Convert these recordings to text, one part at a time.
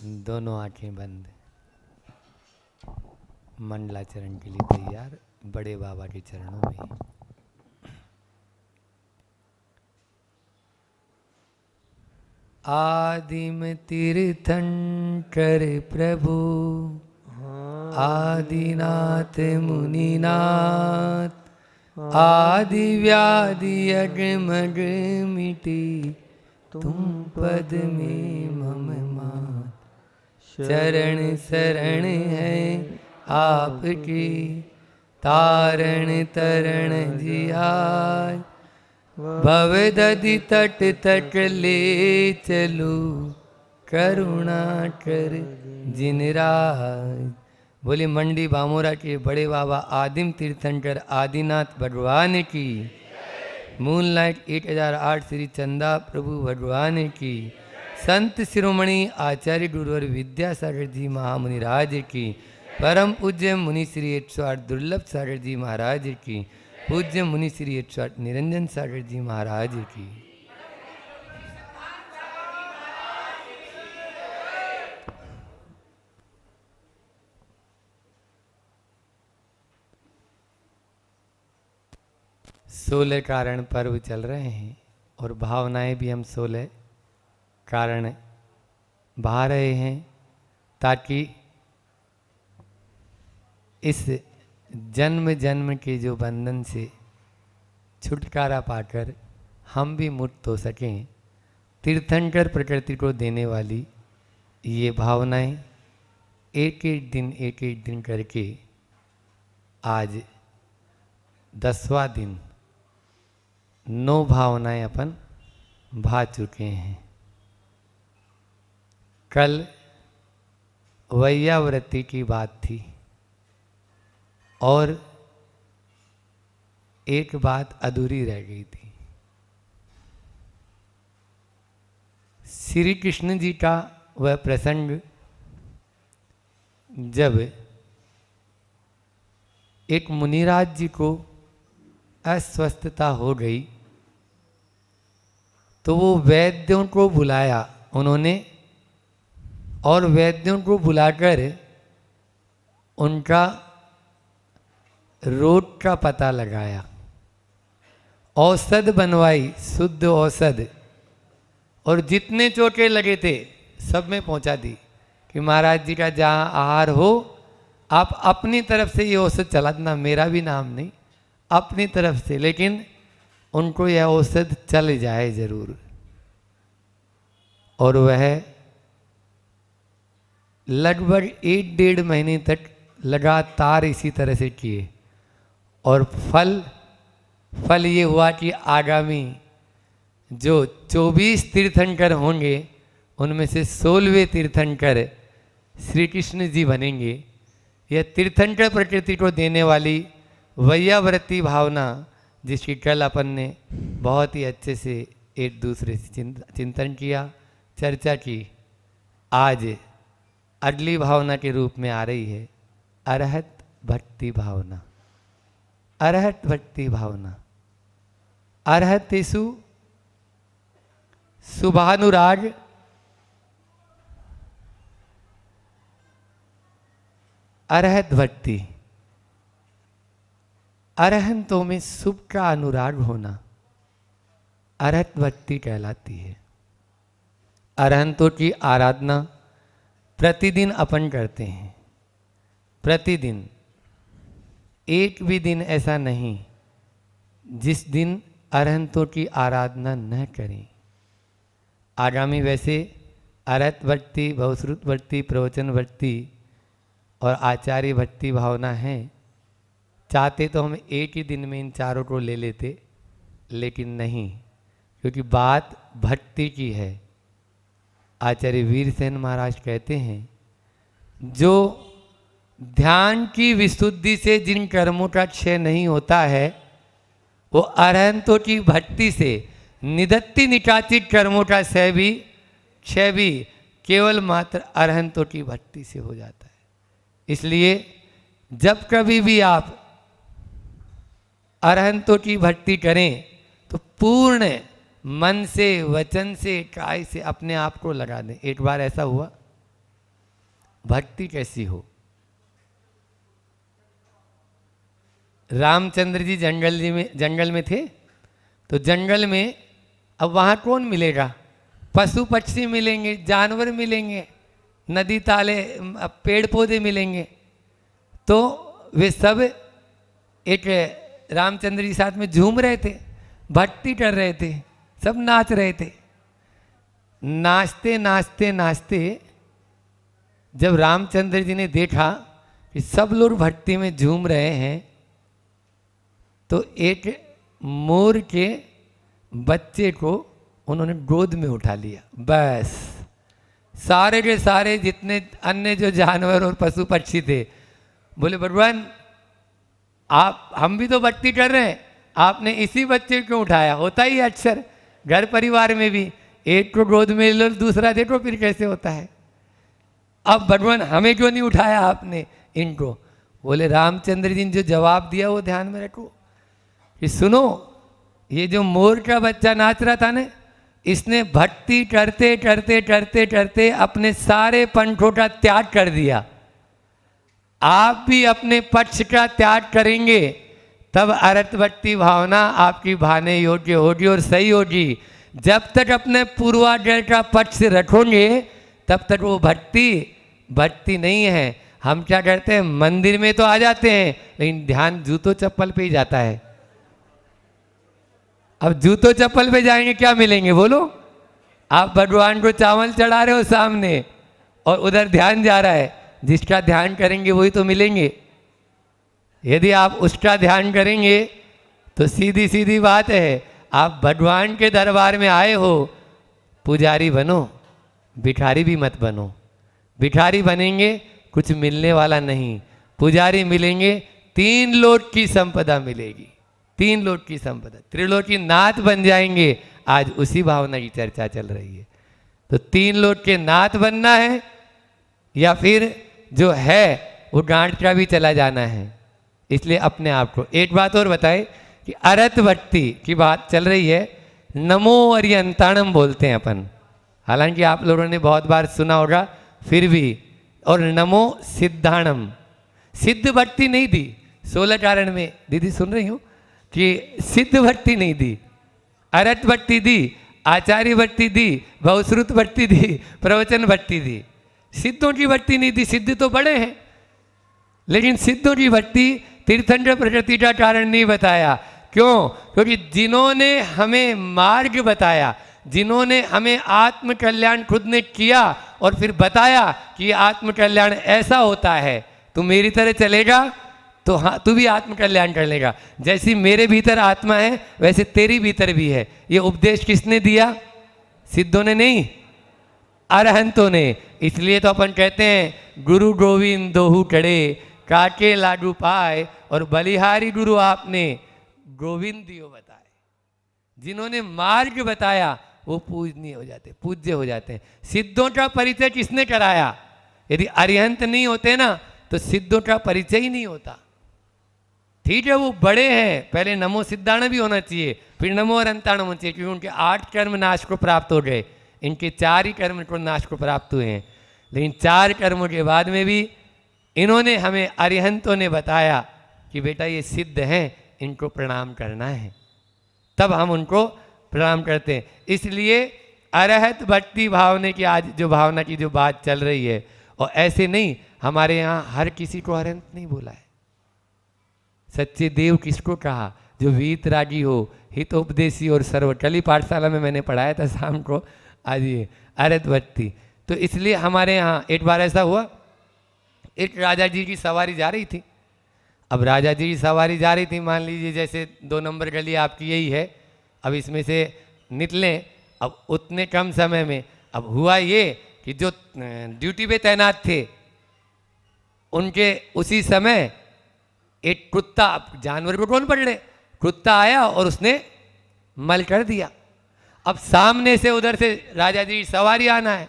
दोनों आंखें बंद, मंडलाचरण के लिए तैयार, बड़े बाबा के चरणों में। आदिम तीर्थंकर प्रभु, आदिनाथ मुनिनाथ, आदि व्याधि अगमग मिटी, तुम पद में मम मात। चरण शरण है आपकी, तारण तरण जियाय। भव दधि तट तक ले चलू, करुणा कर जिन राज। बोले मंडी बामोरा के बड़े बाबा आदिम तीर्थंकर आदिनाथ भगवान की, मूनलाइट 1008 श्री चंदा प्रभु भगवान की, संत शिरोमणि आचार्य गुरुवर विद्यासागर जी महामुनि राज की, परम पूज्य मुनि श्री 108 दुर्लभ सागर जी महाराज की, पूज्य मुनि श्री 108 निरंजन सागर जी महाराज की। सोलह कारण पर्व चल रहे हैं और भावनाएं भी हम 16 कारण बहा रहे हैं, ताकि इस जन्म जन्म के जो बंधन से छुटकारा पाकर हम भी मुक्त हो सकें। तीर्थंकर प्रकृति को देने वाली ये भावनाएं एक एक दिन करके आज 10वां दिन 9 भावनाएं अपन भा चुके हैं। कल वैयाव्रती की बात थी और एक बात अधूरी रह गई थी। श्री कृष्ण जी का वह प्रसंग, जब एक मुनिराज जी को अस्वस्थता हो गई तो वो वैद्यों को बुलाया उन्होंने, और वैद्यों को बुलाकर उनका रोग का पता लगाया, औषध बनवाई, शुद्ध औषध, और जितने चोटें लगे थे सब में पहुंचा दी कि महाराज जी का जहाँ आहार हो आप अपनी तरफ से ये औषध चला देना, मेरा भी नाम नहीं, अपनी तरफ से, लेकिन उनको यह औषध चल जाए जरूर। और वह लगभग 1-1.5 महीने तक लगातार इसी तरह से किए, और फल ये हुआ कि आगामी जो 24 तीर्थंकर होंगे उनमें से 16वें तीर्थंकर श्री कृष्ण जी बनेंगे। यह तीर्थंकर प्रकृति को देने वाली वैयाव्रती भावना, जिसकी कल अपन ने बहुत ही अच्छे से एक दूसरे से चिंतन किया, चर्चा की, आज अगली भावना के रूप में आ रही है अरहत भक्ति भावना। अरहत भक्ति भावना, अरहतेषु शुभानुराग, अरहत भक्ति, अरहंतों में शुभ का अनुराग होना अरहत भक्ति कहलाती है। अरहंतों की आराधना प्रतिदिन अपन करते हैं, प्रतिदिन, एक भी दिन ऐसा नहीं जिस दिन अरहंतों की आराधना न करें। आगामी वैसे अरहत भक्ति, बहुश्रुत भक्ति, प्रवचन भक्ति और आचार्य भक्ति भावना है। चाहते तो हम एक ही दिन में इन चारों को ले लेते, लेकिन नहीं, क्योंकि बात भक्ति की है। आचार्य वीरसेन महाराज कहते हैं, जो ध्यान की विशुद्धि से जिन कर्मों का क्षय नहीं होता है, वो अरहंतों की भक्ति से निदत्ति निकाचित कर्मों का क्षय भी केवल मात्र अरहंतों की भक्ति से हो जाता है। इसलिए जब कभी भी आप अरहंतों की भक्ति करें तो पूर्ण मन से, वचन से, काय से अपने आप को लगा दें। एक बार ऐसा हुआ, भक्ति कैसी हो। रामचंद्र जी जंगल में थे, तो जंगल में अब वहाँ कौन मिलेगा, पशु पक्षी मिलेंगे, जानवर मिलेंगे, नदी ताले पेड़ पौधे मिलेंगे। तो वे सब एक रामचंद्र जी साथ में झूम रहे थे, भक्ति कर रहे थे, सब नाच रहे थे। नाचते नाचते नाचते जब रामचंद्र जी ने देखा कि सब लोग भक्ति में झूम रहे हैं, तो एक मोर के बच्चे को उन्होंने गोद में उठा लिया। बस सारे के सारे जितने अन्य जो जानवर और पशु पक्षी थे बोले भगवान आप, हम भी तो भक्ति कर रहे हैं, आपने इसी बच्चे को उठाया। होता ही अक्सर घर परिवार में भी, एक को गोद में लो दूसरा देखो फिर कैसे होता है। अब भगवान हमें क्यों नहीं उठाया आपने इनको। बोले रामचंद्र जी ने जो जवाब दिया वो ध्यान में रखो कि सुनो, ये जो मोर का बच्चा नाच रहा था ना, इसने भक्ति करते करते करते करते अपने सारे पंखों का त्याग कर दिया। आप भी अपने पक्ष का त्याग करेंगे तब अरत भक्ति भावना आपकी भाने योग्य होगी और सही होगी। जब तक अपने पूर्वाग्रह का पक्ष रखोगे तब तक वो भक्ति नहीं है। हम क्या करते हैं, मंदिर में तो आ जाते हैं लेकिन ध्यान जूतों चप्पल पे ही जाता है। अब जूतों चप्पल पे जाएंगे क्या मिलेंगे बोलो। आप भगवान को चावल चढ़ा रहे हो सामने और उधर ध्यान जा रहा है, जिसका ध्यान करेंगे वही तो मिलेंगे। यदि आप उसका ध्यान करेंगे तो सीधी सीधी बात है, आप भगवान के दरबार में आए हो, पुजारी बनो, भिखारी भी मत बनो। भिखारी बनेंगे कुछ मिलने वाला नहीं, पुजारी मिलेंगे 3 लोक की संपदा मिलेगी, 3 लोक की संपदा, त्रिलोकी नाथ बन जाएंगे। आज उसी भावना की चर्चा चल रही है। तो 3 लोक के नाथ बनना है या फिर जो है वो गांठ का भी चला जाना है। इसलिए अपने आप को एक बात और बताएं कि अरत भक्ति की बात चल रही है। नमो अर्यंताणम बोलते हैं अपन, हालांकि आप लोगों ने बहुत बार सुना होगा फिर भी। और नमो सिद्धाणम, सिद्ध भक्ति नहीं दी 16 कारण में, दीदी सुन रही हूँ कि सिद्ध भक्ति नहीं दी, अरत भक्ति दी, आचार्य भक्ति दी, बहुश्रुत भक्ति दी, प्रवचन भक्ति दी। सिद्धों की भक्ति नहीं दी। सिद्ध तो बड़े हैं लेकिन सिद्धों की भक्ति तीर्थंकर प्रकृति का कारण नहीं बताया। क्यों? क्योंकि जिन्होंने हमें मार्ग बताया, जिन्होंने हमें आत्म कल्याण खुद ने किया और फिर बताया कि आत्म कल्याण ऐसा होता है, तू मेरी तरह चलेगा तो हाँ तू भी आत्म कल्याण कर लेगा। जैसी मेरे भीतर आत्मा है वैसे तेरी भीतर भी है। ये उपदेश किसने दिया? सिद्धों ने नहीं, अरहंतों ने। इसलिए तो अपन कहते हैं गुरु गोविंद दोहु कड़े, काके लाडू पाए और बलिहारी गुरु आपने गोविंद दियो बताए। जिन्होंने मार्ग बताया वो पूजनीय हो जाते, पूज्य हो जाते हैं। सिद्धों का परिचय किसने कराया? यदि अरिहंत नहीं होते ना तो सिद्धों का परिचय ही नहीं होता। ठीक है वो बड़े हैं, पहले नमो सिद्धाण भी होना चाहिए, फिर नमो अरंताण होना चाहिए, क्योंकि उनके 8 कर्म नाश को प्राप्त हो गए, इनके 4 ही कर्म को नाश को प्राप्त हुए हैं। लेकिन 4 कर्मों के बाद में भी इन्होंने हमें अरिहंतों ने बताया कि बेटा ये सिद्ध हैं, इनको प्रणाम करना है, तब हम उनको प्रणाम करते हैं। इसलिए अरहत भक्ति भावने की आज जो भावना की जो बात चल रही है, और ऐसे नहीं हमारे यहाँ हर किसी को अरहंत नहीं बोला है। सच्चे देव किसको कहा? जो वीतरागी हो, हितोपदेशी और सर्वकली पाठशाला में मैंने पढ़ाया था शाम को। आज ये अरहत भक्ति, तो इसलिए हमारे यहाँ एक बार ऐसा हुआ, एक राजा जी की सवारी जा रही थी। अब राजा जी की सवारी जा रही थी, मान लीजिए जैसे 2 नंबर गली आपकी यही है, अब इसमें से निकलें, अब उतने कम समय में अब हुआ ये कि जो ड्यूटी पे तैनात थे उनके उसी समय एक कुत्ता, जानवर को कौन पकड़े, कुत्ता आया और उसने मल कर दिया। अब सामने से उधर से राजा जी की सवारी आना है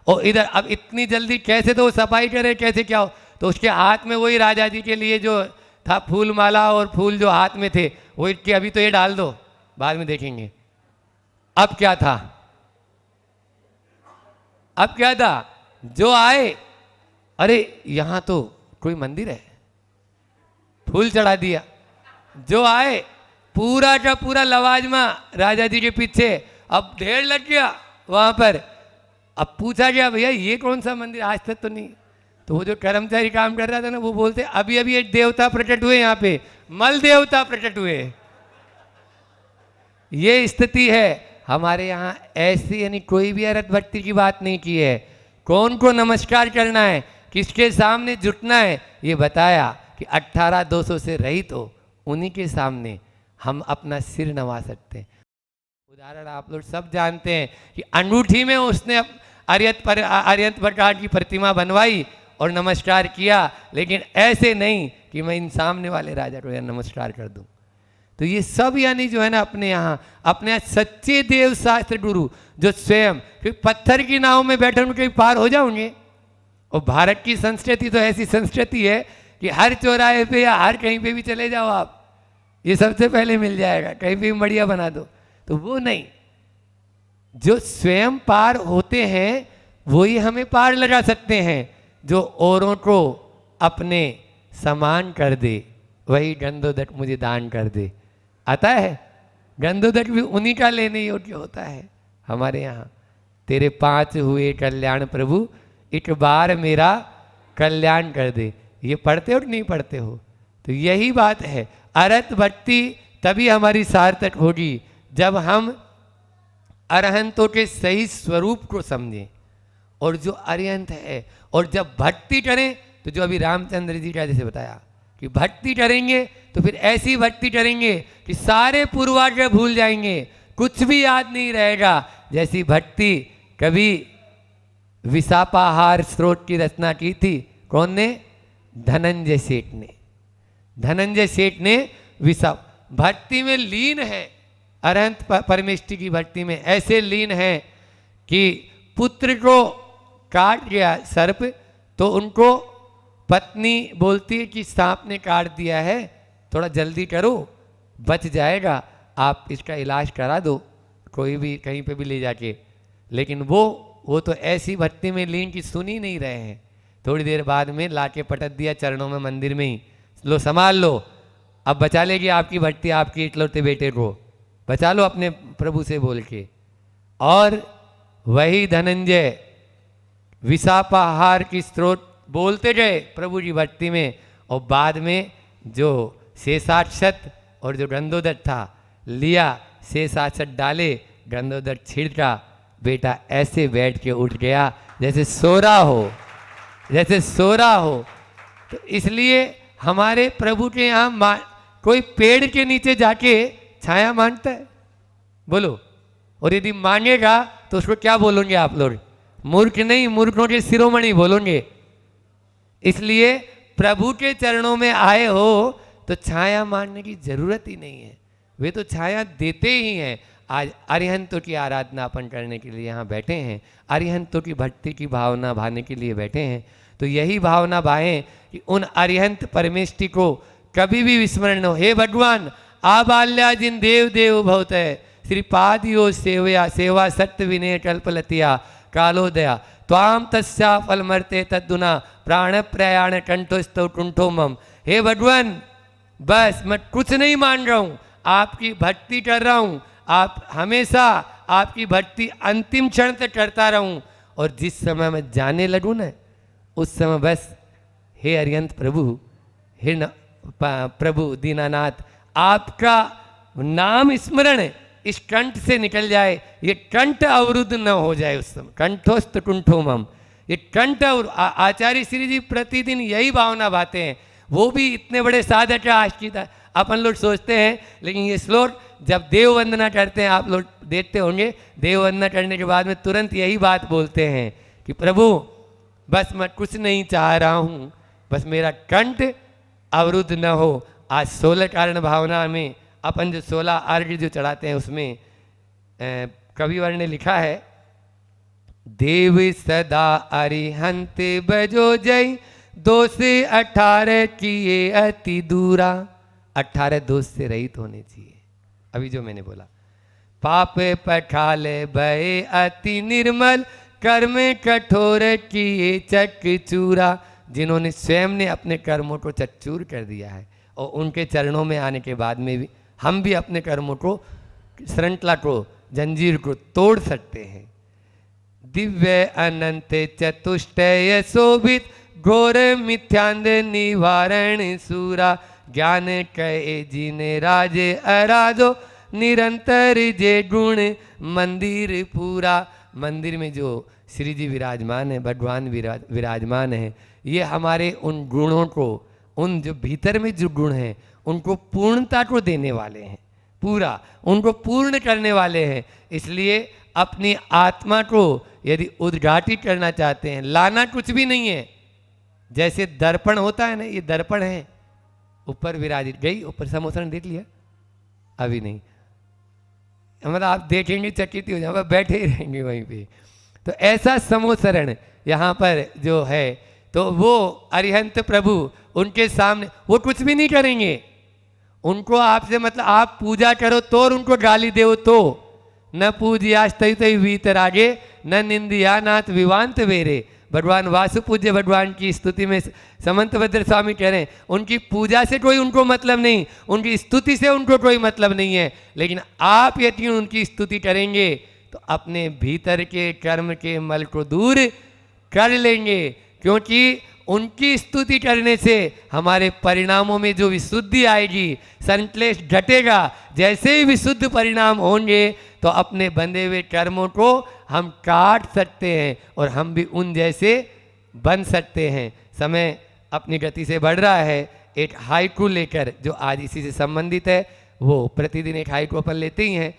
और इधर अब इतनी जल्दी कैसे तो वो सफाई करे, कैसे क्या हो, तो उसके हाथ में वही राजा जी के लिए जो था फूल माला और फूल जो हाथ में थे वो इनके अभी तो ये डाल दो, बाद में देखेंगे। अब क्या था, अब क्या था, जो आए अरे यहाँ तो कोई मंदिर है, फूल चढ़ा दिया। जो आए पूरा का पूरा लवाजमा राजा जी के पीछे, अब ढेर लग गया वहां पर। अब पूछा गया भैया ये कौन सा मंदिर, आज तक तो नहीं। तो वो जो कर्मचारी काम कर रहा था ना, वो बोलते अभी अभी एक देवता प्रकट हुए यहाँ पे, मल देवता प्रकट हुए। ये स्थिति है हमारे यहाँ। ऐसी यानी कोई भी अरत भक्ति की बात नहीं की है। कौन को नमस्कार करना है, किसके सामने झुकना है, ये बताया कि 18,200 से रहित हो, उन्हीं के सामने हम अपना सिर नवा सकते हैं। उदाहरण आप लोग सब जानते हैं कि अंगूठी में उसने आर्यत प्रकार की प्रतिमा बनवाई और नमस्कार किया, लेकिन ऐसे नहीं कि मैं इन सामने वाले राजा को नमस्कार कर दूं। तो ये सब यानी जो है ना अपने यहाँ सच्चे देव शास्त्र गुरु जो स्वयं पत्थर की नाव में बैठे उनके पार हो जाओगे। और भारत की संस्कृति तो ऐसी संस्कृति है कि हर चौराहे पे या हर कहीं पे भी चले जाओ आप, ये सबसे पहले मिल जाएगा, कहीं भी मड़िया बना दो। तो वो नहीं, जो स्वयं पार होते हैं वो ही हमें पार लगा सकते हैं। जो औरों को अपने समान कर दे वही गंधोदक मुझे दान कर दे। आता है गंधोदक भी उन्हीं का लेने योग्य होता है हमारे यहाँ। तेरे 5 हुए कल्याण प्रभु, एक बार मेरा कल्याण कर दे। ये पढ़ते हो कि नहीं पढ़ते हो? तो यही बात है, अरहत भक्ति तभी हमारी सार्थक होगी जब हम अरहंतों के सही स्वरूप को समझें। और जो अरिहंत है और जब भक्ति करें तो जो अभी रामचंद्र जी का जैसे बताया कि भक्ति करेंगे तो फिर ऐसी भक्ति करेंगे कि सारे पूर्वाग्रह भूल जाएंगे, कुछ भी याद नहीं रहेगा। जैसी भक्ति कभी विसापाहार स्रोत की रचना की थी, कौन ने? धनंजय सेठ ने। धनंजय सेठ ने विसा भक्ति में लीन है, अरहंत परमेष्टि की भक्ति में ऐसे लीन है कि पुत्र को काट गया सर्प, तो उनको पत्नी बोलती है कि सांप ने काट दिया है, थोड़ा जल्दी करो, बच जाएगा, आप इसका इलाज करा दो, कोई भी कहीं पे भी ले जाके। लेकिन वो तो ऐसी भक्ति में लीन की सुन ही नहीं रहे हैं। थोड़ी देर बाद में लाके पटक दिया चरणों में, मंदिर में ही, लो संभाल लो, अब बचा लेगी आपकी भक्ति, आपके इकलौते बेटे को बचा लो अपने प्रभु से बोल के। और वही धनंजय विसापाहार की स्रोत बोलते गए प्रभु जी भक्ति में, और बाद में जो शेषाक्षत और जो गंधोदक था लिया, शेषाक्षत डाले, गंधोदक छिड़का, बेटा ऐसे बैठ के उठ गया जैसे सो रहा हो, जैसे सो रहा हो। तो इसलिए हमारे प्रभु के यहाँ कोई पेड़ के नीचे जाके छाया मांगता है? बोलो। और यदि मांगेगा तो उसको क्या बोलोगे आप लोग? मूर्ख नहीं, मूर्खों के शिरोमणि बोलोगे। इसलिए प्रभु के चरणों में आए हो तो छाया मांगने की जरूरत ही नहीं है, वे तो छाया देते ही हैं। आज अरिहंतों की आराधना अपन करने के लिए यहाँ बैठे हैं, अरिहंतों की भक्ति की भावना भाने के लिए बैठे हैं। तो यही भावना भाएं कि उन अरिहंत परमेष्टि को कभी भी विस्मरण हो। हे भगवान, आबाल्या जिन देव देव भवत है, श्रीपादियो सेवया सेवा सत्य विनय कल्पलतिया कालोदया त्वाम तस्या फल मरते तद्दुना प्राण प्रयाण कंठोस्तव कुंठो मम। हे भगवान, बस मैं कुछ नहीं मान रहा हूँ, आपकी भक्ति कर रहा हूँ, आप हमेशा आपकी भक्ति अंतिम क्षण तक करता रहूँ। और जिस समय मैं जाने लगूँ ना, उस समय बस हे अरिहंत प्रभु, हे प्रभु दीनानाथ, आपका नाम स्मरण इस कंठ से निकल जाए, ये कंठ अवरुद्ध न हो जाए उस समय। कंठोस्त कुंठो मम, ये कंठ। और आचार्य श्री जी प्रतिदिन यही भावना भाते हैं। वो भी इतने बड़े साधक आश्रित अपन लोग सोचते हैं, लेकिन ये श्लोक जब देव वंदना करते हैं, आप लोग देखते होंगे, देव वंदना करने के बाद में तुरंत यही बात बोलते हैं कि प्रभु बस मैं कुछ नहीं चाह रहा हूँ, बस मेरा कंठ अवरुद्ध न हो। आज 16 कारण भावना में अपन जो 16 अर्घ्य जो चढ़ाते हैं उसमें कविवर ने लिखा है, देव सदा अरिहंत बजो जय, 2 से 18 किए अति दूरा। 18 दोष से रहित होने चाहिए। अभी जो मैंने बोला, पाप पठाल भय अति निर्मल, कर्म कठोर किए चकचूरा, जिन्होंने स्वयं ने अपने कर्मों को चकचूर कर दिया है, और उनके चरणों में आने के बाद में भी हम भी अपने कर्मों को, श्रृंखला को, जंजीर को तोड़ सकते हैं। दिव्य अनंत चतुष्टय शोभित घोर मिथ्यांध निवारण सूरा, ज्ञान कहे जिने राजे अराजो निरंतर जे गुण मंदिर पूरा। मंदिर में जो श्री जी विराजमान है, भगवान विराजमान है, ये हमारे उन गुणों को, उन जो भीतर में जो गुण हैं उनको पूर्णता को देने वाले हैं, पूरा उनको पूर्ण करने वाले हैं। इसलिए अपनी आत्मा को यदि उद्घाटित करना चाहते हैं, लाना कुछ भी नहीं है। जैसे दर्पण होता है ना, ये दर्पण है, ऊपर विराजित, गई ऊपर समोसरण देख लिया, अभी नहीं, मतलब आप देखेंगे चकित हो जाएंगे, बैठे ही रहेंगे वहीं पे। तो ऐसा समोसरण यहाँ पर जो है, तो वो अरिहंत प्रभु उनके सामने वो कुछ भी नहीं करेंगे। उनको आपसे मतलब आप पूजा करो तो और उनको गाली दो तो, न पूज्यास्तई तई वीतरागे न निंदिया नाथ विवांत वेरे। भगवान वासुपूज्य भगवान की स्तुति में समंतभद्र स्वामी कह रहे हैं, उनकी पूजा से कोई उनको मतलब नहीं, उनकी स्तुति से उनको कोई मतलब नहीं है, लेकिन आप यदि उनकी स्तुति करेंगे तो अपने भीतर के कर्म के मल को दूर कर लेंगे। क्योंकि उनकी स्तुति करने से हमारे परिणामों में जो विशुद्धि आएगी, संक्लेश घटेगा। जैसे ही विशुद्ध परिणाम होंगे तो अपने बंधे हुए कर्मों को हम काट सकते हैं और हम भी उन जैसे बन सकते हैं। समय अपनी गति से बढ़ रहा है। एक हाइकू लेकर, जो आज इसी से संबंधित है, वो प्रतिदिन एक हाइकू अपन लेते ही हैं,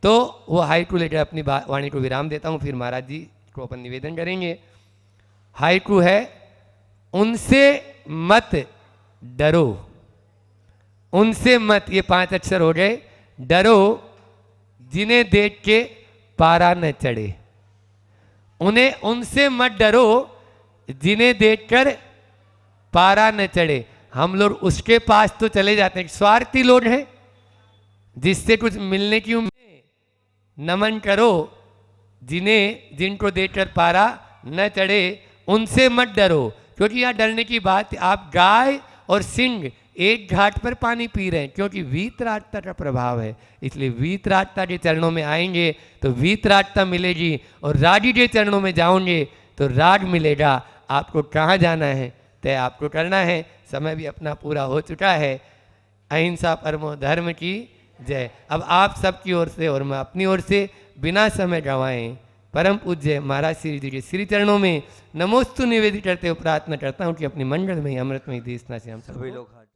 तो वो हाइकू लेकर अपनी वाणी को विराम देता हूँ, फिर महाराज जी को अपन निवेदन करेंगे। हाइकू है, उनसे मत डरो, उनसे मत, ये 5 अक्षर हो गए, डरो जिन्हें देख के पारा न चढ़े। उन्हें उनसे मत डरो जिन्हें देखकर पारा न चढ़े। हम लोग उसके पास तो चले जाते हैं, स्वार्थी लोग हैं, जिससे कुछ मिलने की उम्मीद, नमन करो जिनको देखकर पारा न चढ़े, उनसे मत डरो। क्योंकि यहाँ डरने की बात, आप गाय और सिंह एक घाट पर पानी पी रहे हैं, क्योंकि वीतरागता का प्रभाव है। इसलिए वीतरागता के चरणों में आएंगे तो वीतरागता मिलेगी, और रागी के चरणों में जाओगे तो राग मिलेगा। आपको कहाँ जाना है तय आपको करना है। समय भी अपना पूरा हो चुका है। अहिंसा परमो धर्म की जय। अब आप सबकी ओर से और मैं अपनी ओर से बिना समय गंवाएं परम पूज्य महाराज श्री जी के श्री चरणों में नमोस्तु निवेदित करते हुए प्रार्थना करता हूँ कि अपनी मंगल में अमृतमय देशना से हम सभी लोग